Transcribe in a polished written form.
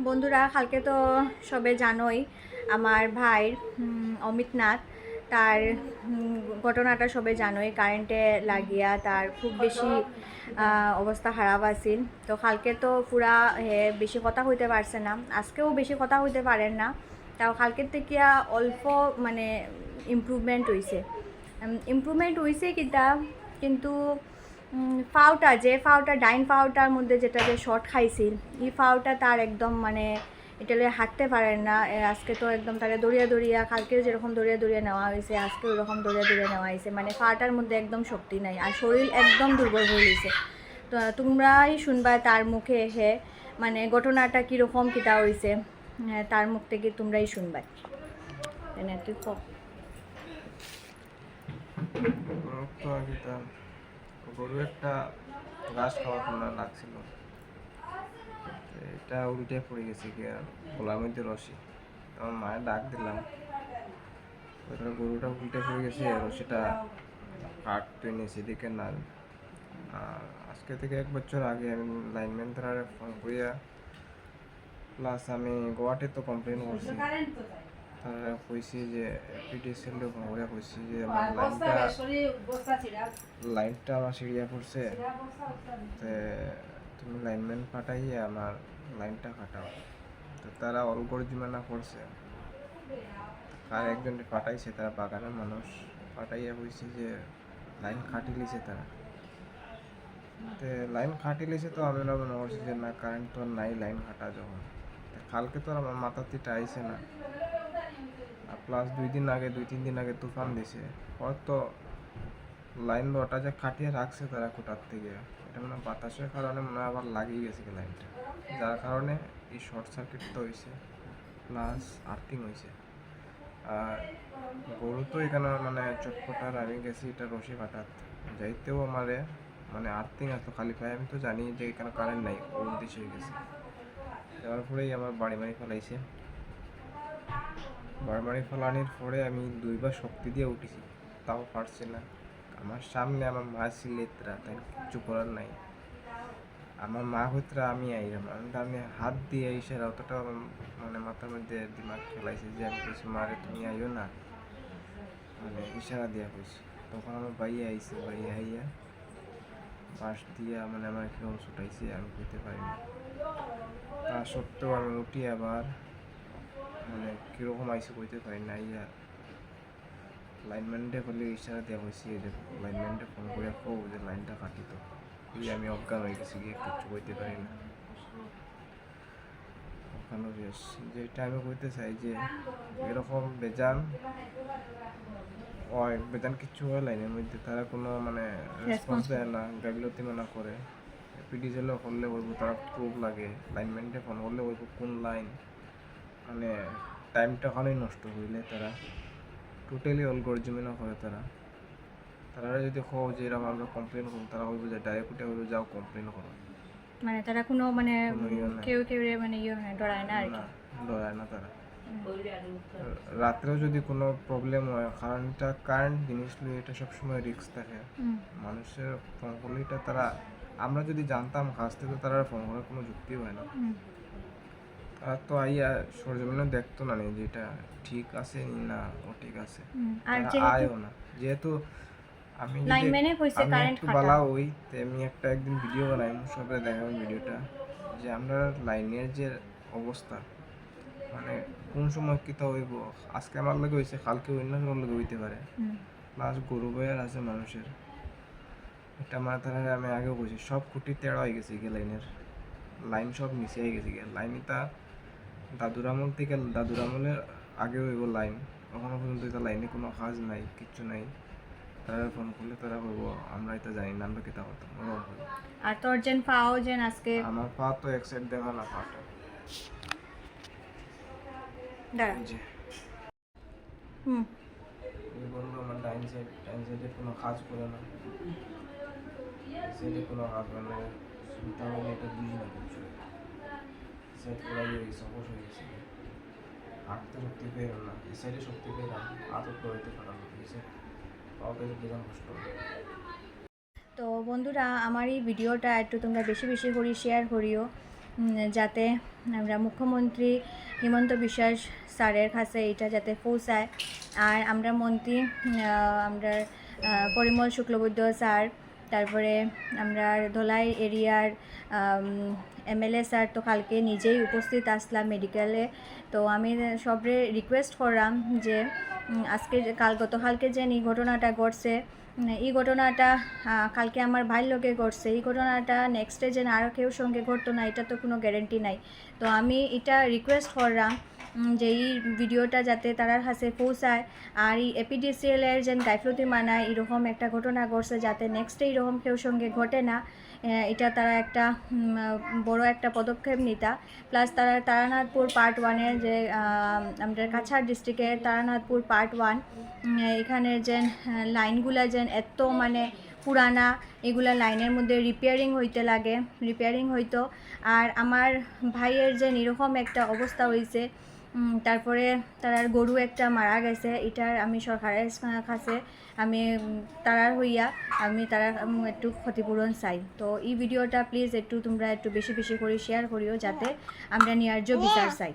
বন্ধুরা, কালকে তো সবে জানোই আমার ভাইয়ের অমিতনাথ তার ঘটনাটা সবে জানোই, কারেন্টে লাগিয়া তার খুব বেশি অবস্থা খারাপ আছিল। তো কালকে তো পুরা বেশি কথা হইতে পারছে না, আজকেও বেশি কথা হইতে পারেন না। তাও কালকের থেকে অল্প মানে ইমপ্রুভমেন্ট হয়েছে কিতা, কিন্তু ফাউটা ডাইন ফাউটার মধ্যে যেটা যে শর্ট খাইছিল, এই ফাউটা তার একদম মানে এটা লয়ে হাঁটতে পারেন না। আজকে তো একদম তাকে দড়িয়া কালকেও যেরকম দড়িয়া নেওয়া হয়েছে, আজকেও ওরকম দড়িয়া নেওয়া হয়েছে। মানে ফাটার মধ্যে একদম শক্তি নাই, আর শরীর একদম দুর্বল হয়ে গেছে। তো তোমরাই শুনবা তার মুখে মানে ঘটনাটা কীরকম কিতা হয়েছে, তার মুখ থেকে তোমরাই শুনবা। তুই তো আগে তার গরু একটা ঘাস খাওয়ার জন্য লাগছিল, এটা উল্টে পড়ে গেছে কি গোলার মধ্যে রশি। আমার মায়ের ডাক দিলাম, গরুটা উল্টে পড়ে গেছে, রশিটা কাটতে নিয়েছি দিকে না। আজকে থেকে 1 বছর আগে আমি লাইনম্যান তারা ফোন করিয়া প্লাস আমি গোয়াতে তো কমপ্লেন করছি। তারা কইছি যে পিটিসিএল ফোন করিয়া কইছি যে আমার লাইনটা আমার সিঁড়িয়া পড়ছে, তুমি লাইনম্যান পাঠাইয়া আমার লাইনটা কাটাও। তো তারা অলগর্জিমানা করছে, আর একজনকে পাঠাইছে, তারা বাগানের মানুষ পাঠাইয়া কইছে যে লাইন কাটি লিছে তারা। তো লাইন কাটি লিছে, তো আমি মনে করছি যে না, কারেন্ট তো নাই লাইন কাটা যখন। কালকে তো আমার মাথাতে আইছে না, আর প্লাস 2-3 দিন আগে তুফান দিছে, হয়তো লাইন ওটা যে কাটিয়ে রাখছে তারা কোটার থেকে, এটা মানে বাতাসের কারণে মনে হয় আবার লাগিয়ে গেছে লাইনটা, যার কারণে এই শর্ট সার্কিটটা হয়েছে প্লাস আর্থিং হয়েছে। আর গরু তো এখানে মানে চটপটার আমি গেছি এটা রশি কাটাত, যাইতেও আমারে মানে আর্থিং আসতো খালি পায়ে। আমি তো জানি যে এখানে কারেন্ট নাই, ওর দিশে হয়ে গেছে, যাওয়ার পরেই আমার বাড়ি ফেলাইছে। বাড়ি ফেলানির পরে আমি 2বার শক্তি দিয়ে উঠেছি, তাও পারছি না। আমার সামনে আমার মা ছিলেত্রা, তাই কিচ্ছু করার নাই। আমার মা হইতরা আমি আইলাম, আমি হাত দিয়ে ইশারা অতটা মানে মাথার মধ্যে দিমাগ খেলাইছে যে আমি কিছু মারে তুমি আইও না, মানে ইশারা দিয়া কইছি। তখন আমার ভাইয়া আইছে, ভাইয়া আইয়া বাঁশ দিয়া মানে আমার কিরকম ছুটাইছে আমি কইতে পারিনি। তা সত্ত্বেও আমি উঠি আবার মানে কীরকম আইসে কইতে পারি না। ইয়া লাইনম্যানটা বলে ইশারা দেওয়া হয়েছে যে লাইনম্যানটা ফোন করে কও যে লাইনটা কাটিত। আমি অজ্ঞান হয়ে গেছি, গিয়ে কিচ্ছু কইতে পারি না। ওখানে বেশ যেটা আমি কইতে চাই যে এরকম বেজান কিচ্ছু হয় লাইনের মধ্যে, তারা কোনো মানে রেসপন্স দেয় না, গাফিলতি মানা করে। পিডিজেলে করলে বলবো তারা প্রুফ লাগে, লাইনম্যানটা ফোন করলে বলবো কোন লাইন, মানে টাইমটা ওখানেই নষ্ট হইলে তারা টোটালি অলগর্জিমিনা করে। তারা যদি কও যে এরকম আমরা কমপ্লেন করুন, তারা বলবো যে ডাইরেক্ট উঠে বলবো যাও কমপ্লেন করো। মানে তারা কোনো মানে কেউ মানে ডরায় না আর কি, ডরায় না তারা। রাত্রেও যদি কোনো প্রবলেম হয়, কারণ এটা কারেন্ট জিনিস নিয়ে এটা সবসময় রিস্ক থাকে। মানুষের ফোন করলে এটা তারা, আমরা যদি জানতাম কাছ থেকে, তারা ফোন করার কোনো যুক্তি হয় না। তারা তো আইয়া সরজমিনে দেখতো না যে এটা ঠিক আছে না ও ঠিক আছে, আয়ও না। যেহেতু আমি একটু বলা ওই আমি একদিন ভিডিও বানাই, সবাই দেখাবো ভিডিওটা, যে আমরা লাইনের যে অবস্থা, মানে কোন সময় কিতা হইব, আজকে আমার লগে হয়েছে কালকে অন্য কারোর লগে হইতে পারে। প্লাস গরু বয়ার আছে মানুষের, এটা মানে তারা আমি আগেও বলছি সব খুঁটি তেড়া হয়ে গেছে গিয়ে, লাইন সব মিশে হয়ে গেছে গিয়ে। লাইন এটা দাদুর আমলের আগে হইব লাইন, কখনো পর্যন্ত এটা লাইনে কোনো কাজ নাই, কিচ্ছু নাই। তারা ফোন করলে তারা বলবো আমরা এটা জানি না, আমরা কিতা করতাম। আর তোর যেন পাও যেন আজকে আমার পা তো এক সাইড দেখা না, পাটা বললো আমার ডাইন সাইডে কোনো কাজ করে না, সাইডে কোনো কাজ মানে তাহলে এটা বুঝি না কিছু। সাইড পুরো হয়ে গেছে, অবশ হয়ে গেছে, হাঁটতে শক্তি পেয়ে না, এই সাইডে শক্তি পেয়ে না, আদত হইতে পারলাম না, এই সাইড পাওয়াতে বেজান কষ্ট। তো বন্ধুরা, আমার এই ভিডিওটা একটু তোমরা বেশি করে শেয়ার করিও, যাতে আমরা মুখ্যমন্ত্রী হিমন্ত বিশ্ব স্যারের কাছে এটা যাতে পৌঁছায়। আর আমরা মন্ত্রী আমরা পরিমল শুক্লবৈদ্য স্যার, তারপরে আমরা ধলাই এরিয়ার এমএলএ স্যার তো কালকে নিজেই উপস্থিত আসলাম মেডিকেলে। তো আমি সবরে রিকোয়েস্ট করলাম যে আজকে গতকালকে যে এই ঘটনাটা ঘটছে, এই ঘটনাটা কালকে আমার ভাইয়ের লোকে ঘটছে, এই ঘটনাটা নেক্সটে যেন আরও কেউ সঙ্গে ঘটতো না, এটা তো কোনো গ্যারেন্টি নাই। তো আমি এটা রিকোয়েস্ট করলাম যে এই ভিডিওটা যাতে তারার কাছে পৌঁছায়। আর এই এপিডিসিএলের যেন গাইফলতি মানায় এরকম একটা ঘটনা ঘটছে, যাতে নেক্সটে এরকম কেউ সঙ্গে ঘটে না, এটা তারা একটা বড় একটা পদক্ষেপ নিতা। প্লাস তারা তারানাথপুর পার্ট 1-এর যে আমাদের কাছাড় ডিস্ট্রিক্টের তারানাথপুর পার্ট 1 এখানের যে লাইনগুলা যেন এত মানে পুরানা, এগুলা লাইনের মধ্যে রিপেয়ারিং হইতো। আর আমার ভাইয়ের যে এরকম একটা অবস্থা হয়েছে, তারপরে তারার গরু একটা মারা গেছে, এটার আমি সরকারের কাছে আমি তারার হইয়া আমি তারা একটু ক্ষতিপূরণ চাই। তো এই ভিডিওটা প্লিজ একটু তোমরা একটু বেশি বেশি করে শেয়ার করিও, যাতে আমরা ন্যায্য বিচার চাই।